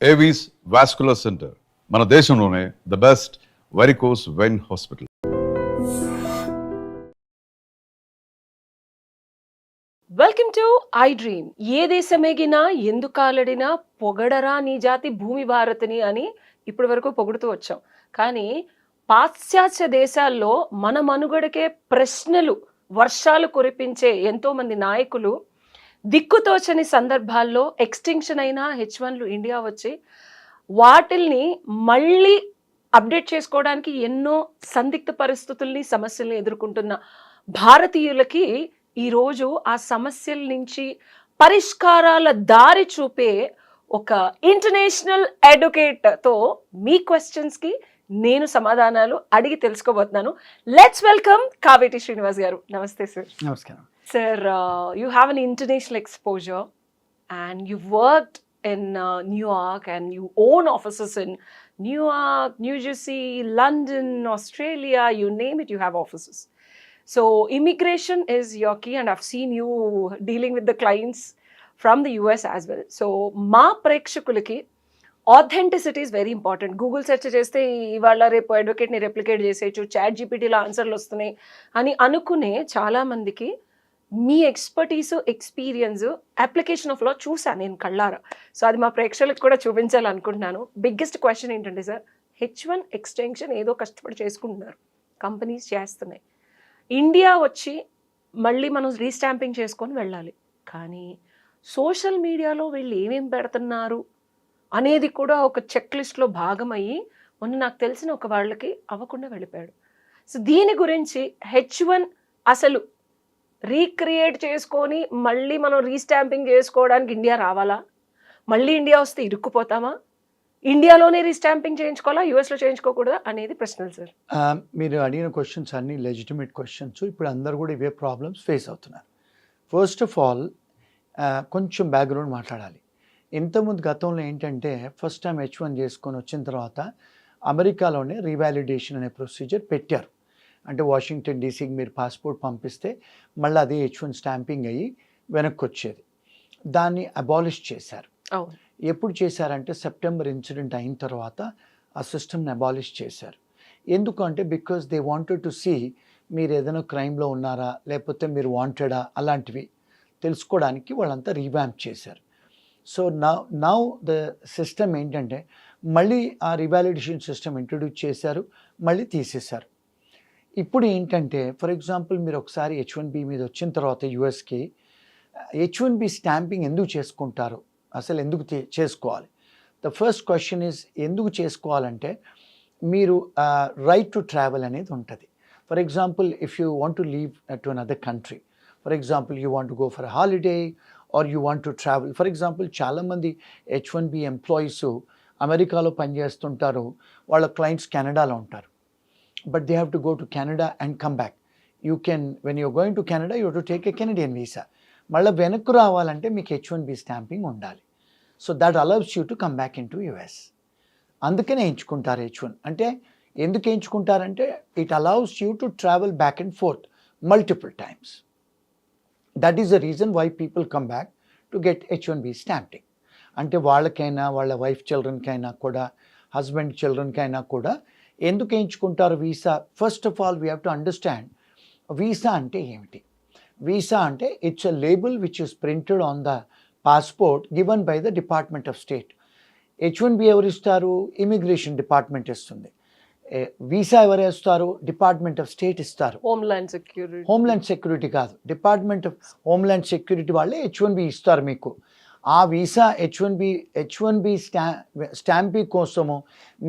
Avis vascular center మన దేశంలోనే the best varicose vein hospital. Welcome to I dream. ఏ దేశమేగినా ఎందుకాలడినా పొగడరా నీ జాతి భూమి భారతిని అని ఇప్పటి వరకు పొగుడుతూ వచ్చాం. కానీ పాశ్చాత్య దేశాల్లో మన మనుగడకే ప్రశ్నలు వర్షాలు కురిపించే ఎంతో మంది నాయకులు దిక్కుతోచని సందర్భాల్లో ఎక్స్టింక్షన్ అయిన H1లు ఇండియా వచ్చి వాటిల్ని మళ్ళీ అప్డేట్ చేసుకోవడానికి ఎన్నో సందిగ్ధ పరిస్థితుల్ని సమస్యల్ని ఎదుర్కొంటున్న భారతీయులకి ఈరోజు ఆ సమస్యల నుంచి పరిష్కారాల దారి చూపే ఒక ఇంటర్నేషనల్ అడ్వకేట్తో మీ క్వశ్చన్స్కి నేను సమాధానాలు అడిగి తెలుసుకోబోతున్నాను. లెట్స్ వెల్కమ్ కావేటి శ్రీనివాస్ గారు. నమస్తే సార్. నమస్కారం sir, you have an international exposure and you worked in New York and you own offices in New York, New Jersey, London, Australia, you name it, you have offices. So immigration is your key and I've seen you dealing with the clients from the US as well. So మా ప్రేక్షకులకి authenticity is very important. Google search చేస్తే ఇవాళ రేపు అడ్వకేట్ని replicate చేసేయచ్చు, chat జీపీటీలో ఆన్సర్లు వస్తున్నాయి అని అనుకునే చాలామందికి మీ ఎక్స్పర్టీసు ఎక్స్పీరియన్స్ అప్లికేషన్ ఆఫ్ లా చూసాను నేను కళ్ళారా. సో అది మా ప్రేక్షకులకు కూడా చూపించాలనుకుంటున్నాను. బిగ్గెస్ట్ క్వశ్చన్ ఏంటంటే సార్, H1 ఎక్స్టెన్షన్ ఏదో కష్టపడి చేసుకుంటున్నారు, కంపెనీస్ చేస్తున్నాయి, ఇండియా వచ్చి మళ్ళీ మనం రీస్టాంపింగ్ చేసుకొని వెళ్ళాలి. కానీ సోషల్ మీడియాలో వీళ్ళు ఏమేం పెడుతున్నారు అనేది కూడా ఒక చెక్ లిస్ట్లో భాగమయ్యి మొన్న నాకు తెలిసిన ఒక వాళ్ళకి అవ్వకుండా వెళ్ళిపోయాడు. సో దీని గురించి H1 అసలు రీక్రియేట్ చేసుకొని మళ్ళీ మనం రీస్టాంపింగ్ చేసుకోవడానికి ఇండియా రావాలా? మళ్ళీ ఇండియా వస్తే ఇరుక్కుపోతామా? ఇండియాలోనే రీస్టాంపింగ్ చేయించుకోవాలా, యూఎస్లో చేయించుకోకూడదా అనేది ప్రశ్నలు సార్. మీరు అడిగిన క్వశ్చన్స్ అన్ని లెజిటిమేట్ క్వశ్చన్స్. ఇప్పుడు అందరు కూడా ఇవే ప్రాబ్లమ్స్ ఫేస్ అవుతున్నారు. ఫస్ట్ ఆఫ్ ఆల్ కొంచెం బ్యాక్గ్రౌండ్ మాట్లాడాలి. ఇంతకుముందు గతంలో ఏంటంటే ఫస్ట్ టైం H1 చేసుకొని వచ్చిన తర్వాత అమెరికాలోనే రీవాలిడేషన్ అనే ప్రొసీజర్ పెట్టారు. అంటే వాషింగ్టన్ డీసీకి మీరు పాస్పోర్ట్ పంపిస్తే మళ్ళీ అదే H1 స్టాంపింగ్ అయ్యి వెనక్కి వచ్చేది. దాన్ని అబాలిష్ చేశారు. ఎప్పుడు చేశారంటే సెప్టెంబర్ ఇన్సిడెంట్ అయిన తర్వాత ఆ సిస్టమ్ని అబాలిష్ చేశారు. ఎందుకంటే because they wanted to see మీరు ఏదైనా క్రైమ్లో ఉన్నారా లేకపోతే మీరు వాంటెడా అలాంటివి తెలుసుకోవడానికి వాళ్ళంతా రీవ్యాంప్ చేశారు. సో నౌ ద సిస్టమ్ ఏంటంటే మళ్ళీ ఆ రివాలిడేషన్ సిస్టమ్ ఇంట్రడ్యూస్ చేశారు, మళ్ళీ తీసేశారు. ఇప్పుడు ఏంటంటే ఫర్ ఎగ్జాంపుల్ మీరు ఒకసారి H1B మీద వచ్చిన తర్వాత యూఎస్కి H1B స్టాంపింగ్ ఎందుకు చేసుకుంటారు, అసలు ఎందుకు చేసుకోవాలి? ద ఫస్ట్ క్వశ్చన్ ఈజ్ ఎందుకు చేసుకోవాలంటే మీరు రైట్ టు ట్రావెల్ అనేది ఉంటుంది. For example if you want to leave to another country, for example you want to go for holiday or you want to travel. For example చాలామంది H1B employees అమెరికాలో పనిచేస్తుంటారు, వాళ్ళ clients కెనడాలో ఉంటారు. But they have to go to Canada and come back. You can, when you're going to Canada, you have to take a Canadian visa. మళ్ళీ వెనక్కు రావాలంటే మీకు H1B stamping ఉండాలి. So that allows you to come back in to US. అందుకనే ఎంచుకుంటారు H1. అంటే ఎందుకు ఎంచుకుంటారంటే it allows you to travel back and forth multiple times. That is the reason why people come back to get H1B stamping. అంటే వాళ్ళకైనా వాళ్ళ wife చిల్డ్రన్కైనా కూడా husband చిల్డ్రన్కైనా కూడా ఎందుకు ఎంచుకుంటారు visa? First of all we have to understand visa అంటే ఏమిటి. Visa అంటే it's a label which is printed on the passport given by the department of state. H1B ఎవరు ఇస్తారు? ఇమిగ్రేషన్ డిపార్ట్మెంట్ ఇస్తుంది. వీసా ఎవరు ఇస్తారు? డిపార్ట్మెంట్ ఆఫ్ స్టేట్ ఇస్తారు. Homeland security కాదు, డిపార్ట్మెంట్ ఆఫ్ హోమ్లాండ్ సెక్యూరిటీ వాళ్ళే H1B ఇస్తారు మీకు. ఆ వీసా H1B స్టాంపింగ్ కోసము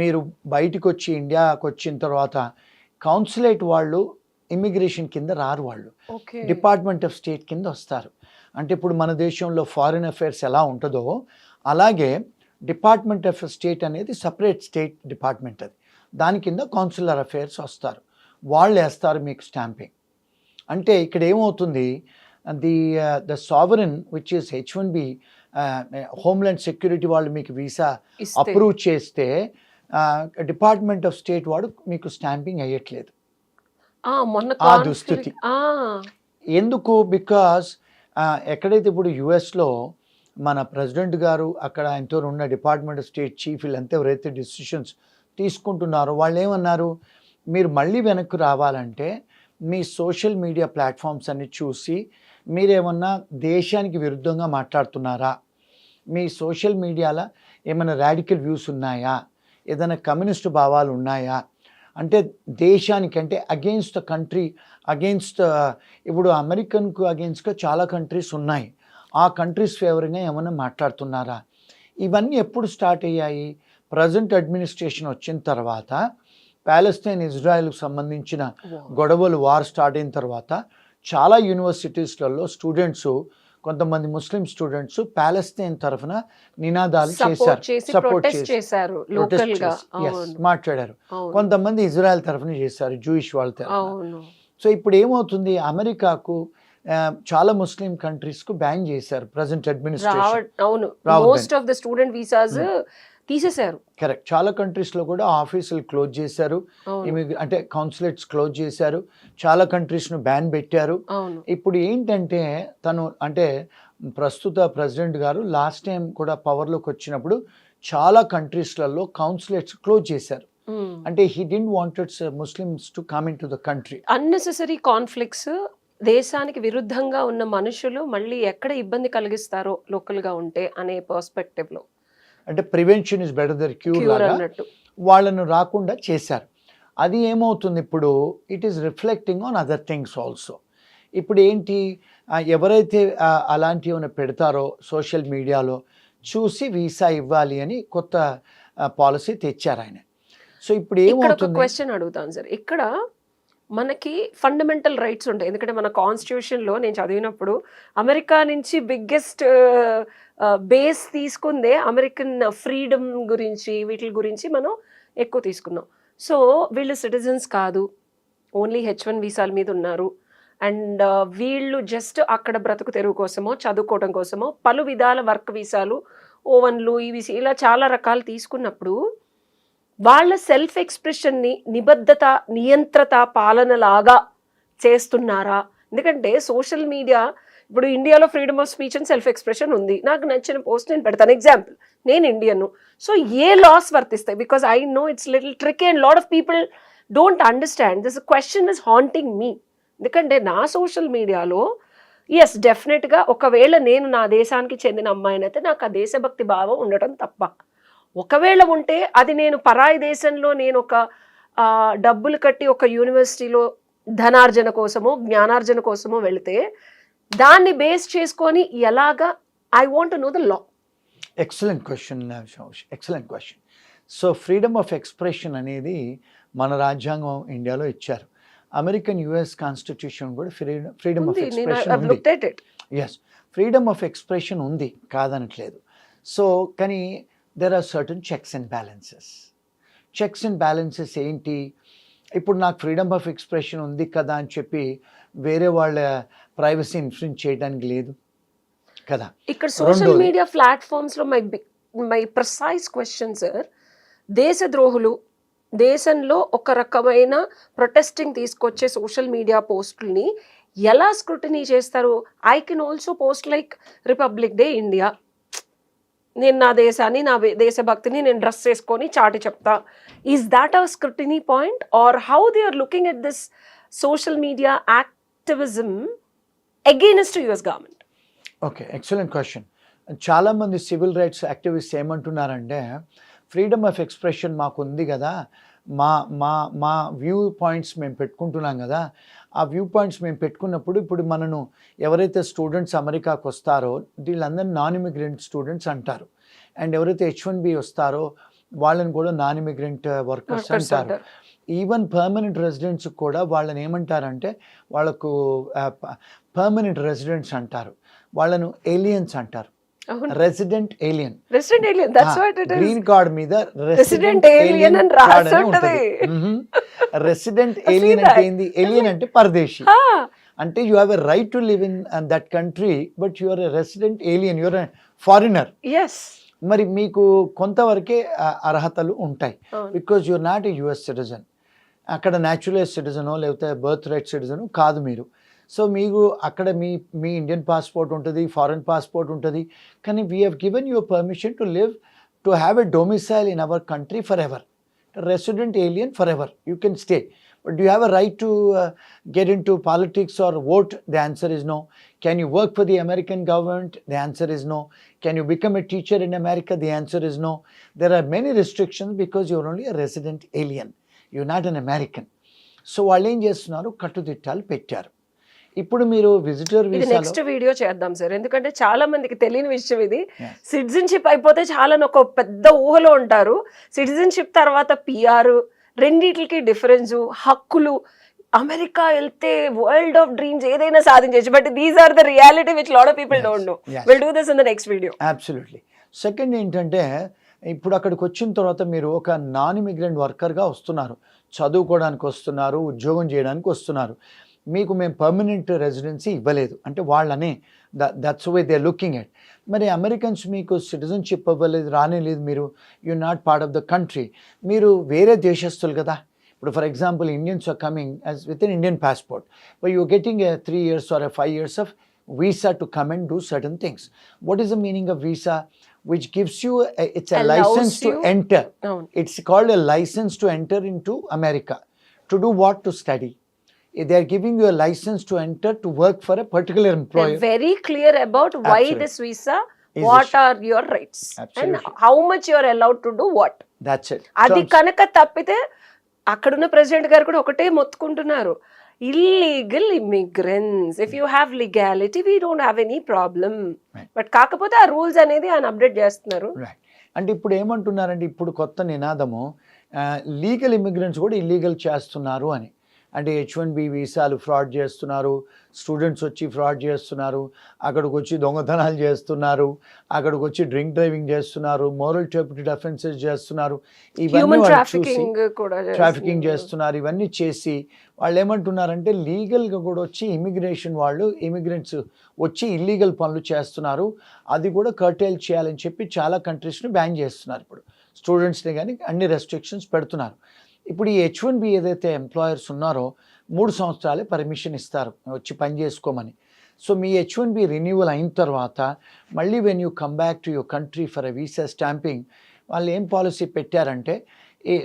మీరు బయటకు వచ్చి ఇండియాకి వచ్చిన తర్వాత కౌన్సిలేట్ వాళ్ళు ఇమిగ్రేషన్ కింద రారు, వాళ్ళు డిపార్ట్మెంట్ ఆఫ్ స్టేట్ కింద వస్తారు. అంటే ఇప్పుడు మన దేశంలో ఫారిన్ అఫైర్స్ ఎలా ఉంటుందో అలాగే డిపార్ట్మెంట్ ఆఫ్ స్టేట్ అనేది సపరేట్ స్టేట్ డిపార్ట్మెంట్, అది దాని కింద కౌన్సిలర్ అఫైర్స్ వస్తారు, వాళ్ళు వేస్తారు మీకు స్టాంపింగ్. అంటే ఇక్కడ ఏమవుతుంది, the sovereign which is H1B homeland security వాళ్ళు మీకు వీసా అప్రూవ్ చేస్తే డిపార్ట్మెంట్ ఆఫ్ స్టేట్ వాడు మీకు స్టాంపింగ్ అయ్యట్లేదు. ఆ దుస్థితి ఎందుకు? బికాస్ ఎక్కడైతే ఇప్పుడు యుఎస్లో మన ప్రెసిడెంట్ గారు అక్కడ ఆయనతో ఉన్న డిపార్ట్మెంట్ ఆఫ్ స్టేట్ చీఫ్ వీళ్ళంతా ఎవరైతే డిసిషన్స్ తీసుకుంటున్నారో వాళ్ళు ఏమన్నారు, మీరు మళ్ళీ వెనక్కి రావాలంటే మీ సోషల్ మీడియా ప్లాట్ఫామ్స్ అన్ని చూసి మీరేమన్నా దేశానికి విరుద్ధంగా మాట్లాడుతున్నారా, మీ సోషల్ మీడియాలో ఏమైనా రాడికల్ వ్యూస్ ఉన్నాయా, ఏదైనా కమ్యూనిస్ట్ భావాలు ఉన్నాయా, అంటే దేశానికి అంటే అగెయిన్స్ట్ ద కంట్రీ, అగెయిన్స్ట్ ఇప్పుడు అమెరికన్కు అగెయిన్స్ట్గా చాలా కంట్రీస్ ఉన్నాయి, ఆ కంట్రీస్ ఫేవర్గా ఏమైనా మాట్లాడుతున్నారా. ఇవన్నీ ఎప్పుడు స్టార్ట్ అయ్యాయి, ప్రజెంట్ అడ్మినిస్ట్రేషన్ వచ్చిన తర్వాత, ప్యాలెస్తైన్ ఇజ్రాయెల్కు సంబంధించిన గొడవలు వార్ స్టార్ట్ అయిన తర్వాత చాలా యూనివర్సిటీస్లలో స్టూడెంట్స్, కొంతమంది ముస్లిం స్టూడెంట్స్ ప్యాలెస్తైన్ తరఫున నినాదాలు సపోర్ట్ చేశారు, మాట్లాడారు. కొంతమంది ఇజ్రాయెల్ తరఫున చేశారు, జూయిష్ వాళ్ళ తరఫున. సో ఇప్పుడు ఏమవుతుంది, అమెరికాకు చాలా ముస్లిం కంట్రీస్ కు బ్యాన్ చేశారు ప్రజెంట్ అడ్మినిస్ట్రేషన్. తీసేశారు. కరెక్ట్. చాలా కంట్రీస్లో కూడా ఆఫీసులు క్లోజ్ చేశారు, అంటే కౌన్సిలేట్స్ క్లోజ్ చేశారు, చాలా కంట్రీస్ను బ్యాన్ పెట్టారు. ఇప్పుడు ఏంటంటే తను అంటే ప్రస్తుత ప్రెసిడెంట్ గారు లాస్ట్ టైం కూడా పవర్లోకి వచ్చినప్పుడు చాలా కంట్రీస్లలో కౌన్సిలేట్స్ క్లోజ్ చేశారు. అంటే he didn't wanted Muslims to come in to the country. Unnecessary conflicts, దేశానికి విరుద్ధంగా ఉన్న మనుషులు మళ్ళీ ఎక్కడ ఇబ్బంది కలిగిస్తారో లోకల్గా ఉంటే అనే పర్స్పెక్టివ్లో, అంటే prevention is better than cure లాగా వాళ్ళను రాకుండా చేశారు. అది ఏమవుతుంది ఇప్పుడు, it is reflecting on other things also. ఇప్పుడు ఏంటి, ఎవరైతే అలాంటివి ఏమైనా పెడతారో సోషల్ మీడియాలో చూసి వీసా ఇవ్వాలి అని కొత్త పాలసీ తెచ్చారు ఆయన. సో ఇప్పుడు ఏమవుతుంది, క్వశ్చన్ అడుగుతాను సార్, ఇక్కడ మనకి ఫండమెంటల్ రైట్స్ ఉంటాయి. ఎందుకంటే మన కాన్స్టిట్యూషన్లో నేను చదివినప్పుడు అమెరికా నుంచి బిగ్గెస్ట్ బేస్ తీసుకుందే అమెరికన్ ఫ్రీడమ్ గురించి, వీటి గురించి మనం ఎక్కువ తీసుకున్నాం. సో వీళ్ళు సిటిజన్స్ కాదు, ఓన్లీ H1 వీసాల మీద ఉన్నారు, అండ్ వీళ్ళు జస్ట్ అక్కడ బ్రతుకు తెరువు కోసమో చదువుకోవడం కోసమో పలు విధాల వర్క్ వీసాలు, ఓవన్లు, ఇవి ఇలా చాలా రకాలు తీసుకున్నప్పుడు వాళ్ళ సెల్ఫ్ ఎక్స్ప్రెషన్ని నిబద్ధత, నియంత్రత, పాలనలాగా చేస్తున్నారా? ఎందుకంటే సోషల్ మీడియా ఇప్పుడు ఇండియాలో freedom of speech and self expression ఉంది, నాకు నచ్చిన పోస్ట్ నేను పెడతాను. ఎగ్జాంపుల్, నేను ఇండియన్, సో ఏ లాస్ వర్తిస్తాయి? Because I know it's little tricky and lot of people don't understand this question is haunting me. ఎందుకంటే నా సోషల్ మీడియాలో ఎస్ డెఫినెట్గా ఒకవేళ నేను నా దేశానికి చెందిన అమ్మాయినైతే నాకు ఆ దేశభక్తి భావం ఉండటం తప్ప, ఒకవేళ ఉంటే అది నేను పరాయి దేశంలో నేను ఒక డబ్బులు కట్టి ఒక యూనివర్సిటీలో ధనార్జన కోసమో జ్ఞానార్జన కోసమో వెళితే దాన్ని బేస్ చేసుకొని ఎలాగా, I want to know the law. Excellent question, excellent question. So freedom of expression అనేది మన రాజ్యాంగం ఇండియాలో ఇచ్చారు. అమెరికన్ యుఎస్ కాన్స్టిట్యూషన్ కూడా ఫ్రీడమ్ ఆఫ్ ఎక్స్ప్రెషన్ ఉంది. ఎస్, ఫ్రీడమ్ ఆఫ్ ఎక్స్ప్రెషన్ ఉంది, కాదనట్లేదు. సో కానీ there are certain checks and balances. Checks and balances ఏంటి, ఇప్పుడు నాకు ఫ్రీడమ్ ఆఫ్ ఎక్స్ప్రెషన్ ఉంది కదా అని చెప్పి వేరే వాళ్ళ ప్రైవసీ ఇన్ఫ్లుయెన్స్ చేయడానికి లేదు కదా. ఇక్కడ సోషల్ మీడియా ప్లాట్ఫామ్స్లో మై ప్రిసైజ్ క్వశ్చన్ సార్, దేశద్రోహులు దేశంలో ఒక రకమైన ప్రొటెస్టింగ్ తీసుకొచ్చే సోషల్ మీడియా పోస్టుల్ని ఎలా స్క్రూటినీ చేస్తారు? I can also post like republic day India, నేను నా దేశాన్ని, నా దేశభక్తిని నేను డ్రెస్ చేసుకొని చాటి చెప్తా. Is that a scrutiny point or how they are looking at this social media activism against US government? Okay, excellent question. చాలామంది సివిల్ రైట్స్ యాక్టివిస్ట్ ఏమంటున్నారంటే, ఫ్రీడమ్ ఆఫ్ ఎక్స్ప్రెషన్ మాకు ఉంది కదా, మా మా మా వ్యూ పాయింట్స్ మేము పెట్టుకుంటున్నాం కదా, ఆ వ్యూ పాయింట్స్ మేము పెట్టుకున్నప్పుడు ఇప్పుడు మనను ఎవరైతే స్టూడెంట్స్ అమెరికాకు వస్తారో వీళ్ళందరినీ నాన్ ఇమిగ్రెంట్ స్టూడెంట్స్ అంటారు, అండ్ ఎవరైతే H1B వస్తారో వాళ్ళని కూడా నాన్ ఇమిగ్రెంట్ వర్కర్స్ అంటారు. ఈవెన్ పర్మనెంట్ రెసిడెంట్స్ కూడా వాళ్ళని ఏమంటారంటే వాళ్ళకు పర్మనెంట్ రెసిడెంట్స్ అంటారు, వాళ్ళను ఏలియన్స్ అంటారు. రెసిడెంట్ ఏలియన్, గ్రీన్ కార్డ్ మీద రెసిడెంట్ ఏలియన్ అని రాసి ఉంటది. రెసిడెంట్ ఏలియన్ అంటే ఏంది? ఏలియన్ అంటే పరదేశీ, అంటే you have a right to live in that country but you are a resident alien, you are a foreigner. మరి మీకు కొంతవరకే అర్హతలు ఉంటాయి, because you are not a US citizen. అక్కడ న్యాచురలైజ్ సిటిజనో లేకపోతే బర్త్ రైట్ సిటిజనో కాదు మీరు. సో మీకు అక్కడ మీ ఇండియన్ పాస్పోర్ట్ ఉంటుంది, ఫారెన్ పాస్పోర్ట్ ఉంటుంది, కానీ we have given your permission to live, to have a domicile in our country for ever. Resident alien forever, you can stay. But do you have a right to get into politics or vote? The answer is no. Can you work for the American government? The answer is no. Can you become a teacher in America? The answer is no. There are many restrictions because you're only a resident alien. You're not an American. So వాళ్ళు ఏం చేస్తున్నారు, కట్టుదిట్టాలు పెట్టారు. ఇప్పుడు మీరు visitor ఇది వీసాలో next video చేద్దాం sir, ఎందుకంటే చాలా మందికి తెలియని విషయం ఇది. సిటిజన్షిప్ అయిపోతే చాలా ఒక పెద్ద ఊహలో ఉంటారు. సిటిజన్షిప్ తర్వాత పిఆర్, రెండిటికి డిఫరెన్స్, హక్కులు, అమెరికా వెళ్తే వరల్డ్ ఆఫ్ డ్రీమ్స్ ఏదైనా సాధించవచ్చు. But these are the reality which lot of people don't know. Will do this in the next video. Absolutely. Second ఏంటంటే, ఇప్పుడు అక్కడికి వచ్చిన తర్వాత మీరు ఒక నాన్ ఇమిగ్రెంట్ వర్కర్గా వస్తున్నారు, చదువుకోవడానికి వస్తున్నారు, ఉద్యోగం చేయడానికి వస్తున్నారు. మీకు మేము పర్మనెంట్ రెసిడెన్సీ ఇవ్వలేదు అంటే వాళ్ళనే, that's way they are looking at. మరి అమెరికన్స్ మీకు సిటిజన్షిప్ ఇవ్వలేదు, రానేలేదు, మీరు you not part of the country, మీరు వేరే దేశస్తులు కదా. ఇప్పుడు for example Indians are coming as with an Indian passport, but you getting a 3 years or a 5 years of visa to come and do certain things. What is the meaning of visa? Which gives you it's a Allows license to you- enter. అవును. It's called a license to enter into America. To do what? To study. They are giving you a license to enter to work for a particular employer. They're very clear about why Absolutely. this visa, Is what issued. are your rights, and Absolutely. how much you are allowed to do what. That's it. అది Terms. కనుక తప్పితే అక్కడున్న president గారు కూడా ఒకటే మొత్తుకుంటున్నారు, illegal immigrants, if you have legality we don't have any problem. Right. But కాకపోతే ఆ రూల్స్ అనేది ఆయన అప్డేట్ చేస్తున్నారు. Right. అంటే ఇప్పుడు ఏమంటున్నారంటే, ఇప్పుడు కొత్త నినాదము లీగల్ ఇమిగ్రెంట్స్ కూడా ఇల్లీగల్ చేస్తున్నారు అని. అంటే H1B వీసాలు ఫ్రాడ్ చేస్తున్నారు, స్టూడెంట్స్ వచ్చి ఫ్రాడ్ చేస్తున్నారు, అక్కడికి వచ్చి దొంగతనాలు చేస్తున్నారు, అక్కడికి వచ్చి డ్రింక్ డ్రైవింగ్ చేస్తున్నారు, మోరల్ టర్పిటెడ్ అఫెన్సెస్ చేస్తున్నారు, ఇవన్నీ హ్యూమన్ వాళ్ళు చూసి ట్రాఫికింగ్ కూడా ట్రాఫికింగ్ చేస్తున్నారు. ఇవన్నీ చేసి వాళ్ళు ఏమంటున్నారంటే, లీగల్గా కూడా వచ్చి ఇమిగ్రేషన్ వాళ్ళు, ఇమిగ్రెంట్స్ వచ్చి ఇల్లీగల్ పనులు చేస్తున్నారు, అది కూడా కర్టైల్ చేయాలని చెప్పి చాలా కంట్రీస్ని బ్యాన్ చేస్తున్నారు. ఇప్పుడు స్టూడెంట్స్ని కానీ అన్ని రెస్ట్రిక్షన్స్ పెడుతున్నారు. ఇప్పుడు ఈ H1B ఏదైతే ఎంప్లాయర్స్ ఉన్నారో 3 సంవత్సరాలే పర్మిషన్ ఇస్తారు వచ్చి పని చేసుకోమని. సో మీ H1B రెన్యూవల్ అయిన తర్వాత మళ్ళీ when you come back to your country for a visa stamping, వాళ్ళు ఏం పాలసీ పెట్టారంటే,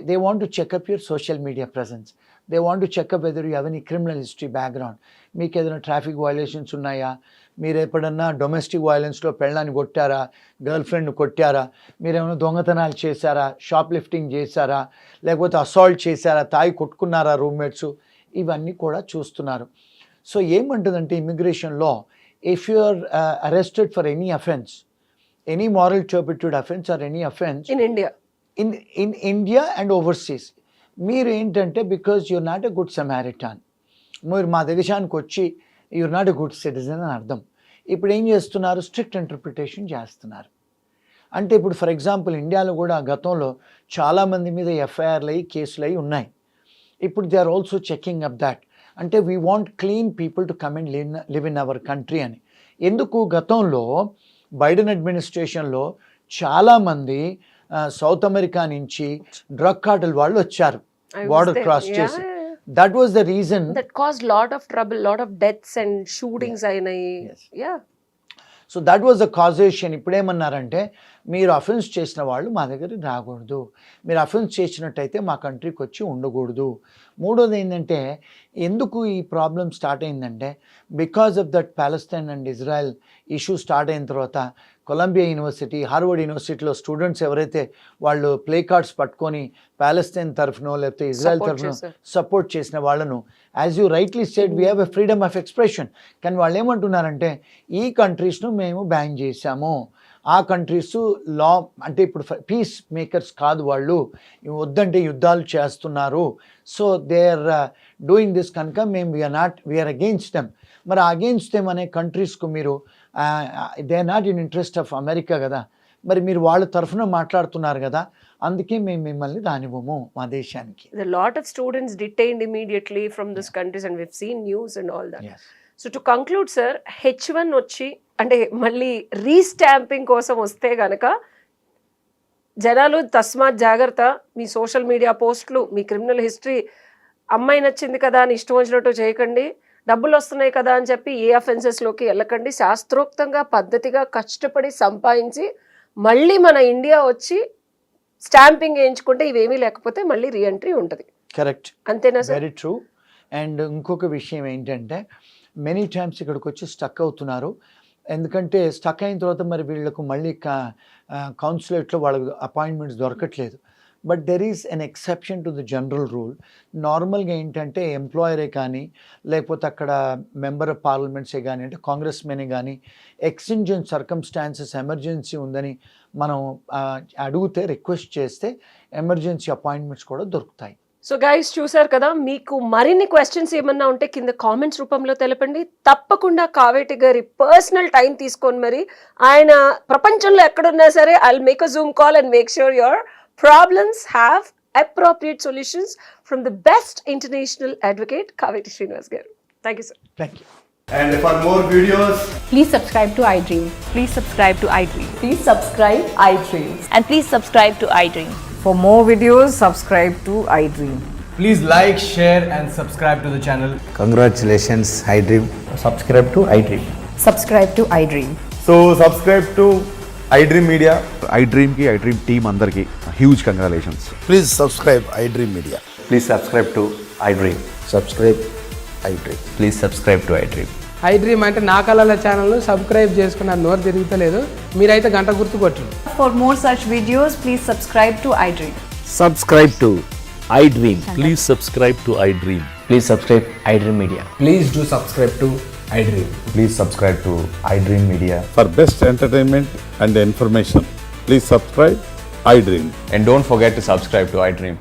they want to checkup your social media presence, they want to checkup whether you have any criminal history background, మీకు ఏదైనా traffic violations ఉన్నాయా, మీరు ఎప్పుడన్నా domestic వైలెన్స్లో పెళ్ళాన్ని కొట్టారా, గర్ల్ ఫ్రెండ్ని కొట్టారా, మీరేమైనా దొంగతనాలు చేశారా, షాప్ లిఫ్టింగ్ చేశారా, లేకపోతే అసాల్ట్ చేశారా, తాగి కొట్టుకున్నారా రూమ్మేట్స్, ఇవన్నీ కూడా చూస్తున్నారు. సో ఏమంటుందంటే ఇమిగ్రేషన్లో, if you are arrested for any offence, any moral turpitude offence or any offence in India, in India and overseas, మీరు ఏంటంటే because you're not a good Samaritan, మీరు మా దేశానికి వచ్చి you're not a good citizen అని అర్థం. ఇప్పుడు ఏం చేస్తున్నారు, స్ట్రిక్ట్ ఇంటర్ప్రిటేషన్ చేస్తున్నారు. అంటే ఇప్పుడు ఫర్ ఎగ్జాంపుల్ ఇండియాలో కూడా గతంలో చాలామంది మీద ఎఫ్ఐఆర్లు అయ్యి కేసులు అయ్యి ఉన్నాయి. ఇప్పుడు they are also checking up that. అంటే we want clean people to come and live in our country అని. ఎందుకు గతంలో బైడెన్ అడ్మినిస్ట్రేషన్లో చాలామంది సౌత్ అమెరికా నుంచి డ్రగ్ కార్టెల్ వాళ్ళు వచ్చారు బార్డర్ క్రాస్ చేసి. That was the reason that caused lot of trouble, lot of deaths and shootings అయినాయి. Yes. Yeah. So that was the causation. ఇప్పుడేమన్నారంటే, మీరు అఫెన్స్ చేసిన వాళ్ళు మా దగ్గరికి రాకూడదు, మీరు అఫెన్స్ చేసినట్టయితే మా కంట్రీకి వచ్చి ఉండకూడదు. మూడోది ఏంటంటే, ఎందుకు ఈ ప్రాబ్లం స్టార్ట్ అయిందంటే, because of that Palestine and Israel issue start అయిన తర్వాత కొలంబియా యూనివర్సిటీ, హార్వర్డ్ యూనివర్సిటీలో స్టూడెంట్స్ ఎవరైతే వాళ్ళు ప్లే కార్డ్స్ పట్టుకొని ప్యాలెస్తైన్ తరఫునో లేకపోతే ఇజ్రాయెల్ Support తరఫునో చేశారు. సపోర్ట్ చేసిన వాళ్ళను, as you rightly said, we have a freedom of expression. కానీ వాళ్ళు ఏమంటున్నారంటే, ఈ కంట్రీస్ను మేము బ్యాన్ చేశాము, ఆ కంట్రీస్ లా అంటే ఇప్పుడు పీస్ మేకర్స్ కాదు వాళ్ళు, వద్దంటే యుద్ధాలు చేస్తున్నారు, so they are doing this కనుక మేము వీఆర్ అగెయిన్స్ట్ దెమ్. మరి అగెయిన్స్ట్ దెమ్ అనే కంట్రీస్కు మీరు they are not in interest of America కదా, మరి మీరు వాళ్ళ తరఫున మాట్లాడుతున్నారు కదా, అందుకే మేము మిమ్మల్ని రానివ్వము మా దేశానికి. There are a lot of students detained immediately from these countries and we've seen news and all that. Yes. So to conclude sir, H1 వచ్చి అంటే మళ్ళీ రీస్టాంపింగ్ కోసం వస్తే గనక జనాలు తస్మాత్ జాగ్రత్త, మీ సోషల్ మీడియా పోస్టులు, మీ క్రిమినల్ హిస్టరీ, అమ్మాయి నచ్చింది కదా అని ఇష్టం వచ్చినట్టు చేయకండి, డబ్బులు వస్తున్నాయి కదా అని చెప్పి ఏ అఫెన్సెస్లోకి వెళ్ళకండి. శాస్త్రోక్తంగా పద్ధతిగా కష్టపడి సంపాదించి మళ్ళీ మన ఇండియా వచ్చి స్టాంపింగ్ వేయించుకుంటే ఇవేమీ లేకపోతే మళ్ళీ రీఎంట్రీ ఉంటుంది. కరెక్ట్, అంతేనా సార్? Very true. అండ్ ఇంకొక విషయం ఏంటంటే మెనీ టైమ్స్ ఇక్కడికి వచ్చి స్టక్ అవుతున్నారు. ఎందుకంటే స్టక్ అయిన తర్వాత మరి వీళ్ళకు మళ్ళీ కౌన్సిలేట్లో వాళ్ళకు అపాయింట్మెంట్స్ దొరకట్లేదు. But there is an exception to the general rule. నార్మల్గా ఏంటంటే ఎంప్లాయరే కానీ లేకపోతే అక్కడ మెంబర్ ఆఫ్ పార్లమెంట్సే కానీ అంటే కాంగ్రెస్ మెనే కానీ ఎక్స్టెంజెంట్ సర్కమ్స్టాన్సెస్ ఎమర్జెన్సీ ఉందని మనం అడిగితే రిక్వెస్ట్ చేస్తే ఎమర్జెన్సీ అపాయింట్మెంట్స్ కూడా దొరుకుతాయి. సో గైస్ చూసారు కదా, మీకు మరిన్ని క్వశ్చన్స్ ఏమన్నా ఉంటే కింద కామెంట్స్ రూపంలో తెలపండి. తప్పకుండా కావేటి గారి పర్సనల్ టైం తీసుకొని మరి ఆయన ప్రపంచంలో ఎక్కడున్నా సరే I'll make a Zoom call and make sure your problems have appropriate solutions from the best international advocate Kaveti Srinivas garu. Thank you sir. Thank you. And for more videos, Please subscribe to iDream. Please subscribe to iDream. Please subscribe iDream. And please subscribe to iDream. For more videos, subscribe to iDream. please like, share and subscribe to the channel. Congratulations, iDream. Subscribe to iDream. Subscribe to iDream. So subscribe to iDream Media. iDream ki iDream team andarki huge congratulations. Please subscribe iDream Media. Please subscribe to iDream. Subscribe iDream. Please subscribe to iDream. iDream అంటే నా కళల channel subscribe చేసుకున్న నోరు తిరుగుతలేదు, మీరైతే గంట గుర్తు కొట్టండి. For more such videos, please subscribe to iDream. Subscribe to iDream. Please subscribe to iDream. Please subscribe iDream Media. Please do subscribe to iDream. Please subscribe to iDream Media. For best entertainment and information, please subscribe iDream. And don't forget to subscribe to iDream.